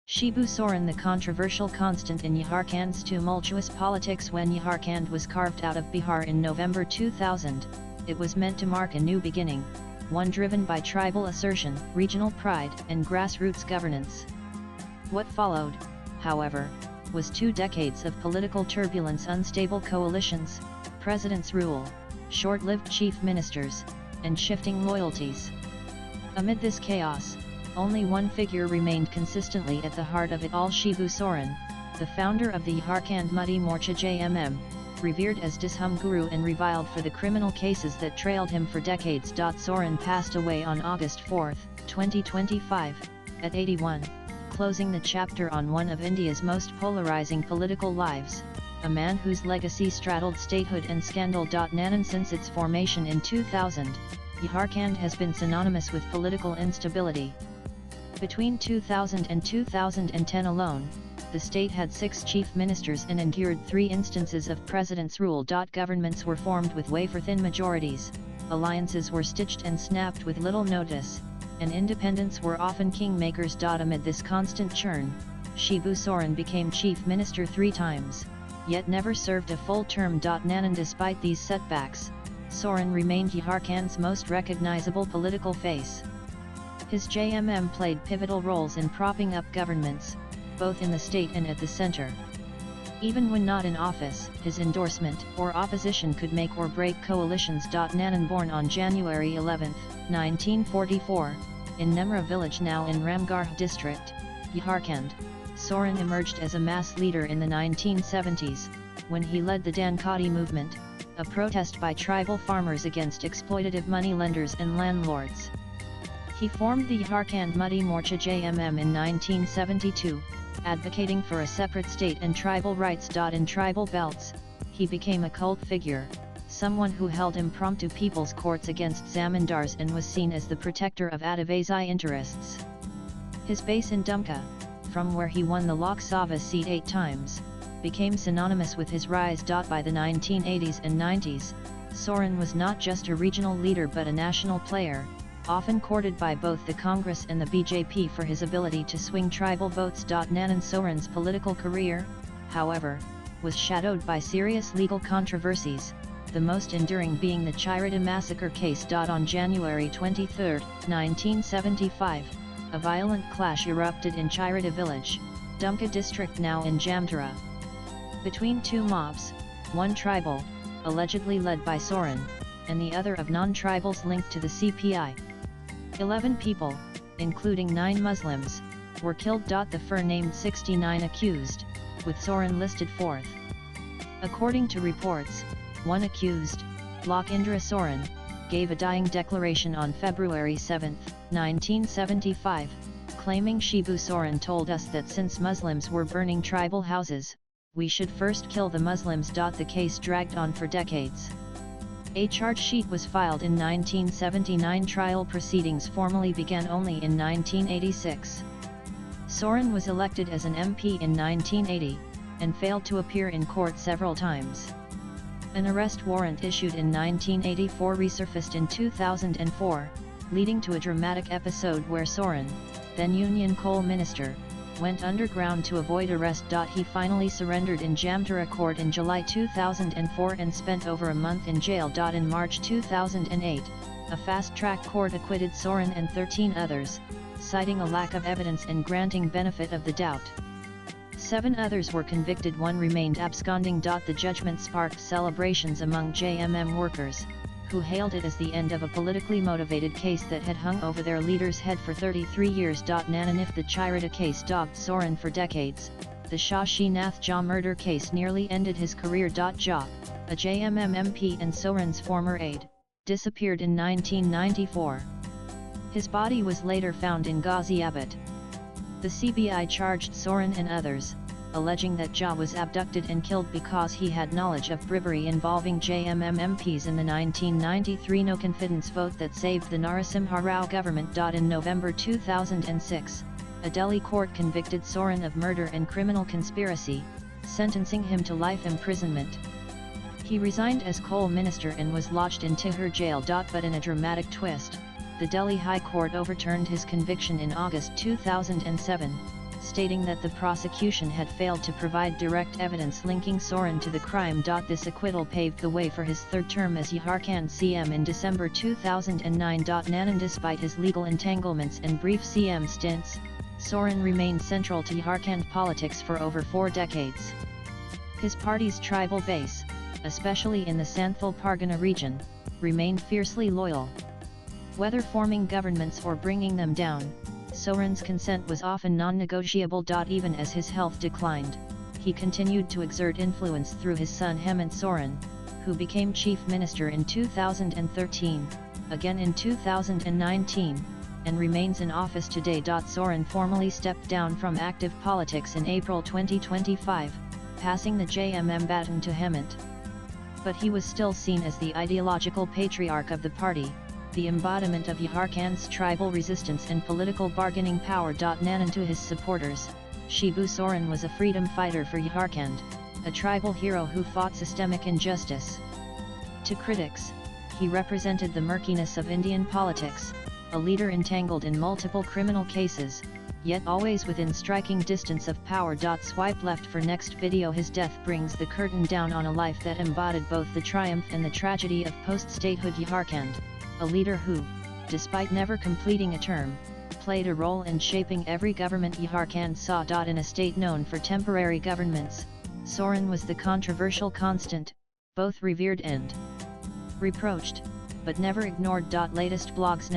Shibu Soren, the controversial constant in Jharkhand's tumultuous politics. When Jharkhand was carved out of Bihar in November 2000, it was meant to mark a new beginning, one driven by tribal assertion, regional pride, and grassroots governance. What followed, however, was 2 decades of political turbulence, unstable coalitions, president's rule, short-lived chief ministers, and shifting loyalties. Amid this chaos, only one figure remained consistently at the heart of it all: Shibu Soren, the founder of the Jharkhand Mukti Morcha (JMM), revered as Dishum Guru and reviled for the criminal cases that trailed him for decades. Soren passed away on August 4, 2025, at 81, closing the chapter on one of India's most polarizing political lives, a man whose legacy straddled statehood and scandal. Since its formation in 2000, Jharkhand has been synonymous with political instability. Between 2000 and 2010 alone, the state had 6 chief ministers and endured 3 instances of president's rule. Governments were formed with wafer-thin majorities, alliances were stitched and snapped with little notice, and independents were often kingmakers. Amid this constant churn, Shibu Soren became chief minister 3 times, yet never served a full term. Despite these setbacks, Soren remained Jharkhand's most recognizable political face. His JMM played pivotal roles in propping up governments, both in the state and at the center. Even when not in office, his endorsement or opposition could make or break coalitions. Born on January 11, 1944, in Nemra village, now in Ramgarh district, Jharkhand, Soren emerged as a mass leader in the 1970s, when he led the Dankadi movement, a protest by tribal farmers against exploitative money lenders and landlords. He formed the Jharkhand Mukti Morcha (JMM) in 1972, advocating for a separate state and tribal rights. In tribal belts, he became a cult figure, someone who held impromptu people's courts against zamindars and was seen as the protector of Adivasi interests. His base in Dumka, from where he won the Lok Sabha seat 8 times, became synonymous with his rise. By the 1980s and 90s, Soren was not just a regional leader but a national player, often courted by both the Congress and the BJP for his ability to swing tribal votes. Soren's political career, however, was shadowed by serious legal controversies, the most enduring being the Chirita massacre case. On January 23, 1975, a violent clash erupted in Chirita village, Dumka district, now in Jamtara, between 2 mobs, one tribal, allegedly led by Soren, and the other of non-tribals linked to the CPI. 11 people, including 9 Muslims, were killed. The FIR named 69 accused, with Soren listed 4th. According to reports, one accused, Lokindra Soren, gave a dying declaration on February 7, 1975, claiming Shibu Soren told us that since Muslims were burning tribal houses, we should first kill the Muslims. The case dragged on for decades. A charge sheet was filed in 1979. Trial proceedings formally began only in 1986. Soren was elected as an MP in 1980, and failed to appear in court several times. An arrest warrant issued in 1984 resurfaced in 2004, leading to a dramatic episode where Soren, then Union Coal Minister, went underground to avoid arrest. He finally surrendered in Jamtara court in July 2004 and spent over a month in jail. In March 2008, a fast-track court acquitted Soren and 13 others, citing a lack of evidence and granting benefit of the doubt. 7 others were convicted, 1 remained absconding. The judgment sparked celebrations among JMM workers, who hailed it as the end of a politically motivated case that had hung over their leader's head for 33 years. And if the Chirita case dogged Soren for decades, the Shashi Nath Jha murder case nearly ended his career. Jha, a JMM MP and Soren's former aide, disappeared in 1994. His body was later found in Ghaziabad. The CBI charged Soren and others, alleging that Jha was abducted and killed because he had knowledge of bribery involving JMM MPs in the 1993 no-confidence vote that saved the Narasimha Rao government. In November 2006, a Delhi court convicted Soren of murder and criminal conspiracy, sentencing him to life imprisonment. He resigned as coal minister and was lodged in Tihar jail. But in a dramatic twist, the Delhi High Court overturned his conviction in August 2007, stating that the prosecution had failed to provide direct evidence linking Soren to the crime. This acquittal paved the way for his third term as Jharkhand's CM in December 2009. Nanan. Despite his legal entanglements and brief CM stints, Soren remained central to Jharkhand politics for over 4 decades. His party's tribal base, especially in the Santhal Pargana region, remained fiercely loyal. Whether forming governments or bringing them down, Soren's consent was often non-negotiable. Even as his health declined, he continued to exert influence through his son Hemant Soren, who became chief minister in 2013, again in 2019, and remains in office today. Soren formally stepped down from active politics in April 2025, passing the JMM baton to Hemant. But he was still seen as the ideological patriarch of the party, the embodiment of Jharkhand's tribal resistance and political bargaining power. Nanan. To his supporters, Shibu Soren was a freedom fighter for Jharkhand, a tribal hero who fought systemic injustice. To critics, he represented the murkiness of Indian politics, a leader entangled in multiple criminal cases, yet always within striking distance of power. Swipe left for next video. His death brings the curtain down on a life that embodied both the triumph and the tragedy of post-statehood Jharkhand, a leader who, despite never completing a term, played a role in shaping every government Jharkhand saw. In a state known for temporary governments, Soren was the controversial constant, both revered and reproached, but never ignored. Latest blogs.